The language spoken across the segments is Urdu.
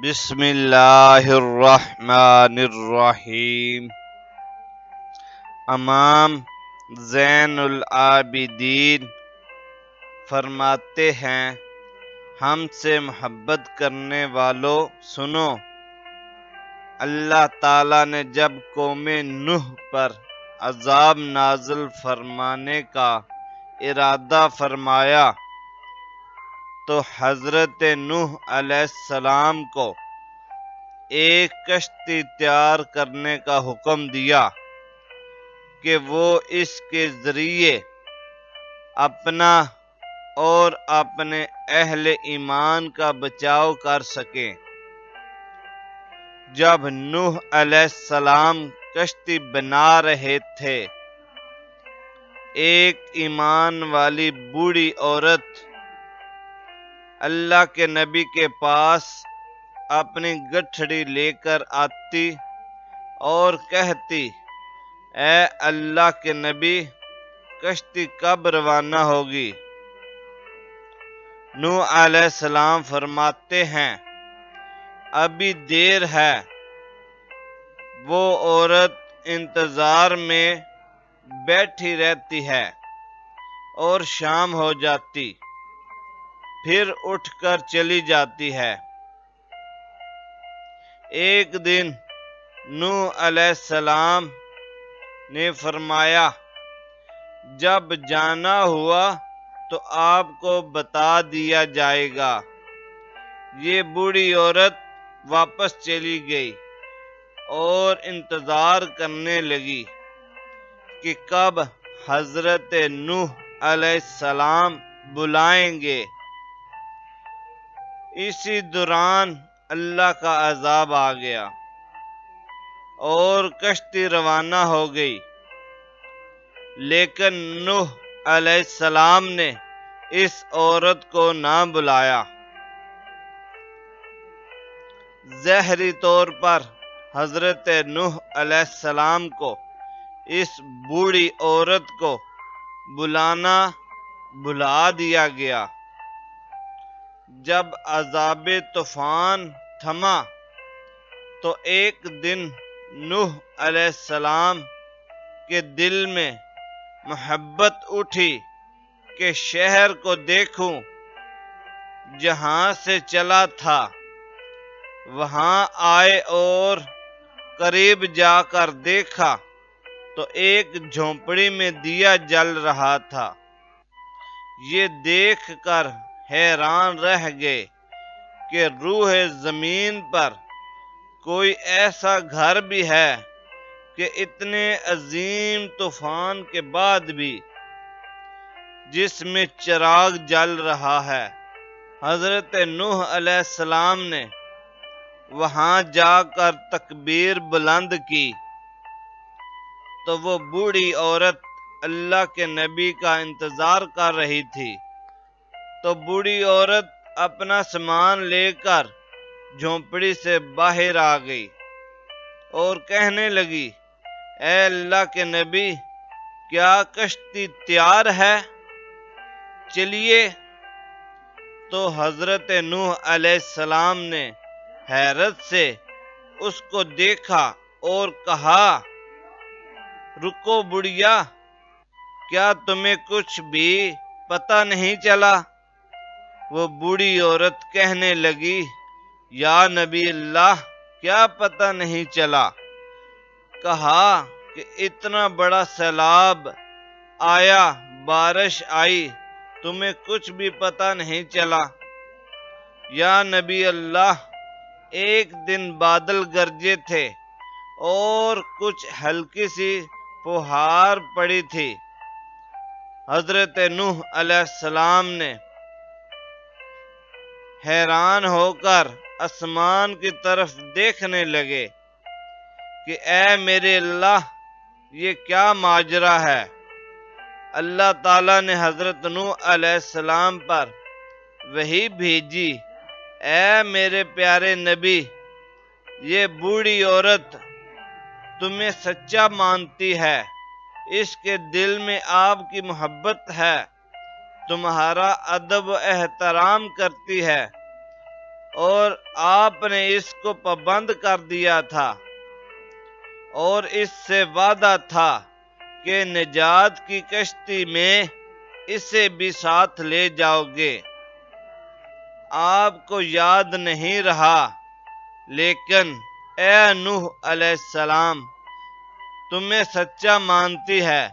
بسم اللہ الرحمن الرحیم۔ امام زین العابدین فرماتے ہیں، ہم سے محبت کرنے والوں سنو، اللہ تعالیٰ نے جب قوم نوح پر عذاب نازل فرمانے کا ارادہ فرمایا تو حضرت نوح علیہ السلام کو ایک کشتی تیار کرنے کا حکم دیا کہ وہ اس کے ذریعے اپنا اور اپنے اہل ایمان کا بچاؤ کر سکیں۔ جب نوح علیہ السلام کشتی بنا رہے تھے، ایک ایمان والی بوڑھی عورت اللہ کے نبی کے پاس اپنی گٹھڑی لے کر آتی اور کہتی، اے اللہ کے نبی، کشتی کب روانہ ہوگی؟ نوح علیہ السلام فرماتے ہیں، ابھی دیر ہے۔ وہ عورت انتظار میں بیٹھی رہتی ہے اور شام ہو جاتی، پھر اٹھ کر چلی جاتی ہے۔ ایک دن نوح علیہ السلام نے فرمایا، جب جانا ہوا تو آپ کو بتا دیا جائے گا۔ یہ بوڑھی عورت واپس چلی گئی اور انتظار کرنے لگی کہ کب حضرت نوح علیہ السلام بلائیں گے۔ اسی دوران اللہ کا عذاب آ گیا اور کشتی روانہ ہو گئی، لیکن نوح علیہ السلام نے اس عورت کو نہ بلایا۔ ظاہری طور پر حضرت نوح علیہ السلام کو اس بوڑھی عورت کو بلانا بھلا دیا گیا۔ جب عذاب طوفان تھما تو ایک دن نوح علیہ السلام کے دل میں محبت اٹھی کہ شہر کو دیکھوں۔ جہاں سے چلا تھا وہاں آئے اور قریب جا کر دیکھا تو ایک جھونپڑی میں دیا جل رہا تھا۔ یہ دیکھ کر حیران رہ گئے کہ روح زمین پر کوئی ایسا گھر بھی ہے کہ اتنے عظیم طوفان کے بعد بھی جس میں چراغ جل رہا ہے۔ حضرت نوح علیہ السلام نے وہاں جا کر تکبیر بلند کی تو وہ بوڑھی عورت اللہ کے نبی کا انتظار کر رہی تھی۔ تو بوڑھی عورت اپنا سامان لے کر جھونپڑی سے باہر آ گئی اور کہنے لگی، اے اللہ کے نبی، کیا کشتی تیار ہے؟ چلیے۔ تو حضرت نوح علیہ السلام نے حیرت سے اس کو دیکھا اور کہا، رکو بڑھیا، کیا تمہیں کچھ بھی پتہ نہیں چلا؟ وہ بوڑھی عورت کہنے لگی، یا نبی اللہ، کیا پتہ نہیں چلا؟ کہا کہ اتنا بڑا سیلاب آیا، بارش آئی، تمہیں کچھ بھی پتہ نہیں چلا؟ یا نبی اللہ، ایک دن بادل گرجے تھے اور کچھ ہلکی سی فوہار پڑی تھی۔ حضرت نوح علیہ السلام نے حیران ہو کر آسمان کی طرف دیکھنے لگے کہ اے میرے اللہ، یہ کیا ماجرا ہے؟ اللہ تعالیٰ نے حضرت نوح علیہ السلام پر وحی بھیجی، اے میرے پیارے نبی، یہ بوڑھی عورت تمہیں سچا مانتی ہے، اس کے دل میں آپ کی محبت ہے، تمہارا ادب و احترام کرتی ہے، اور آپ نے اس کو پابند کر دیا تھا اور اس سے وعدہ تھا کہ نجات کی کشتی میں اسے بھی ساتھ لے جاؤ گے۔ آپ کو یاد نہیں رہا، لیکن اے نوح علیہ السلام تمہیں سچا مانتی ہے،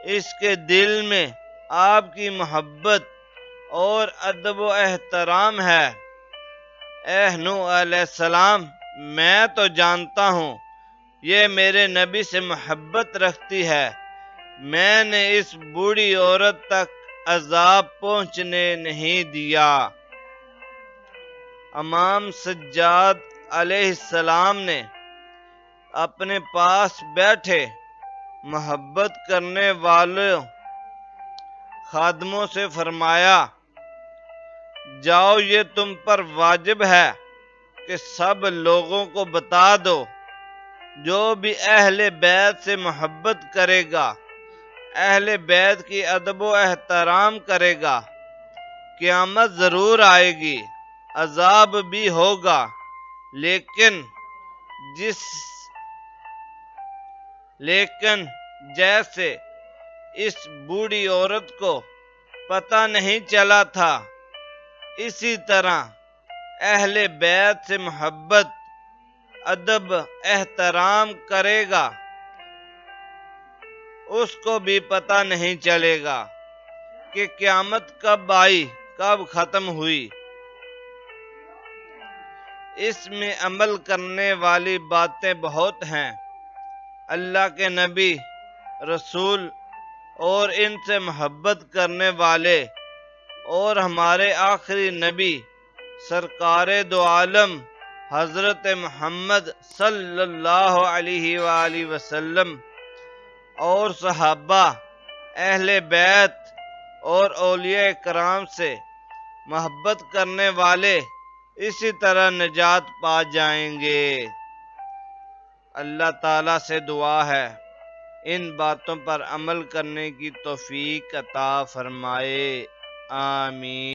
اس کے دل میں آپ کی محبت اور ادب و احترام ہے۔ اے نوح علیہ السلام میں تو جانتا ہوں یہ میرے نبی سے محبت رکھتی ہے، میں نے اس بوڑھی عورت تک عذاب پہنچنے نہیں دیا۔ امام سجاد علیہ السلام نے اپنے پاس بیٹھے محبت کرنے والوں خادموں سے فرمایا، جاؤ یہ تم پر واجب ہے کہ سب لوگوں کو بتا دو، جو بھی اہل بیت سے محبت کرے گا، اہل بیت کی ادب و احترام کرے گا، قیامت ضرور آئے گی، عذاب بھی ہوگا، لیکن جیسے اس بوڑھی عورت کو پتہ نہیں چلا تھا، اسی طرح اہل بیت سے محبت ادب احترام کرے گا اس کو بھی پتہ نہیں چلے گا کہ قیامت کب آئی کب ختم ہوئی۔ اس میں عمل کرنے والی باتیں بہت ہیں۔ اللہ کے نبی، رسول اور ان سے محبت کرنے والے اور ہمارے آخری نبی سرکار دو عالم حضرت محمد صلی اللہ علیہ وآلہ وسلم اور صحابہ، اہل بیت اور اولیاء کرام سے محبت کرنے والے اسی طرح نجات پا جائیں گے۔ اللہ تعالیٰ سے دعا ہے ان باتوں پر عمل کرنے کی توفیق عطا فرمائے، آمین۔